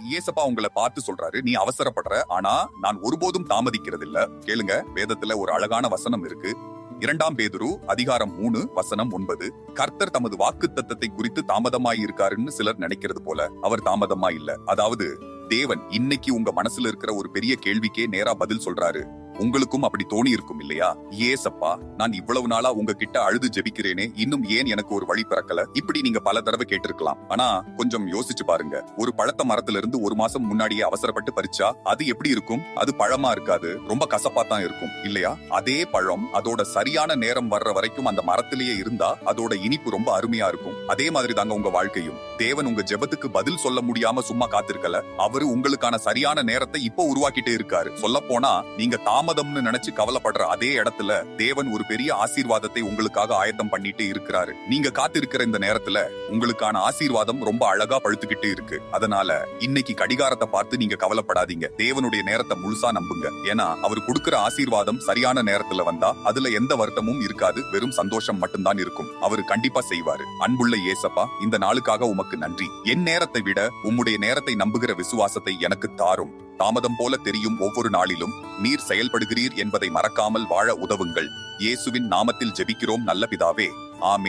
இயேசப்பா உங்களை பார்த்து சொல்றாரு, நீ அவசரப்படுற, ஆனா நான் ஒருபோதும் தாமதிக்கிறது இல்ல. கேளுங்க, வேதத்துல ஒரு அழகான வசனம் இருக்கு. 2 பேதுரு அதிகாரம் 3 வசனம் 9. கர்த்தர் தமது வாக்குத்தத்தத்தை குறித்து தாமதமாய் இருக்காருன்னு சிலர் நினைக்கிறது போல, அவர் தாமதமா இல்ல. அதாவது தேவன் இன்னைக்கு உங்க மனசுல இருக்கிற ஒரு பெரிய கேள்விக்கே நேரா பதில் சொல்றாரு. உங்களுக்கும் அப்படி தோணி இருக்கும் இல்லையா? ஏசப்பா, நான் இவ்வளவு நாளா உங்ககிட்ட அழுது ஜெபிக்கிறேனே, இன்னும் ஏன் எனக்கு ஒரு வழி பிறக்கல? இப்படி நீங்க பல தடவை கேட்டிருக்கலாம். ஆனா கொஞ்சம் யோசிச்சு பாருங்க. ஒரு பழத்த மரத்துல இருந்து 1 மாசம் முன்னாடியே அவசரப்பட்டு பறிச்சா அது எப்படி இருக்கும்? அது பழமா இருக்காது, ரொம்ப கசப்பா தான் இருக்கும் இல்லையா? அதே பழம் அதோட சரியான நேரம் வர்ற வரைக்கும் அந்த மரத்திலேயே இருந்தா அதோட இனிப்பு ரொம்ப அருமையா இருக்கும். அதே மாதிரி தாங்க உங்க வாழ்க்கையும். தேவன் உங்க ஜெபத்துக்கு பதில் சொல்ல முடியாம சும்மா காத்திருக்கல. அவரு உங்களுக்கான சரியான நேரத்தை இப்போ உருவாக்கிட்டே இருக்காரு. சொல்ல போனா நீங்க தாமதம்னு நினைச்சு கவலைப்படுற அதே இடத்துல தேவன் ஒரு பெரிய ஆசீர்வாதத்தை உங்களுக்காக ஆயத்தம் பண்ணிட்டு இருக்கிறாரு. நீங்க காத்திருக்கிற இந்த நேரத்துல உங்களுக்கான ஆசீர்வாதம் ரொம்ப அழகா பழுத்துக்கிட்டு இருக்கு. அதனால இன்னைக்கு கடிகாரத்தை பார்த்து நீங்க கவலைப்படாதீங்க. தேவனுடைய நேரத்தை முழுசா நம்புங்க. ஏன்னா அவர் கொடுக்கிற ஆசீர்வாதம் சரியான நேரத்துல வந்தா அதுல எந்த வருத்தமும் இருக்காது, வெறும் சந்தோஷம் மட்டும்தான் இருக்கும். அவரு கண்டிப்பா செய்வாரு. அன்புள்ள ஏசப்பா, இந்த நாளுக்காக உமக்கு நன்றி. என் நேரத்தை விட உம்முடைய நேரத்தை நம்புகிற விசுவாசத்தை எனக்கு தாரும். தாமதம் போல தெரியும் ஒவ்வொரு நாளிலும் நீர் செயல்படுகிறீர் என்பதை மறக்காமல் வாழ உதவுங்கள். இயேசுவின் நாமத்தில் ஜெபிக்கிறோம் நல்ல பிதாவே, ஆமென்.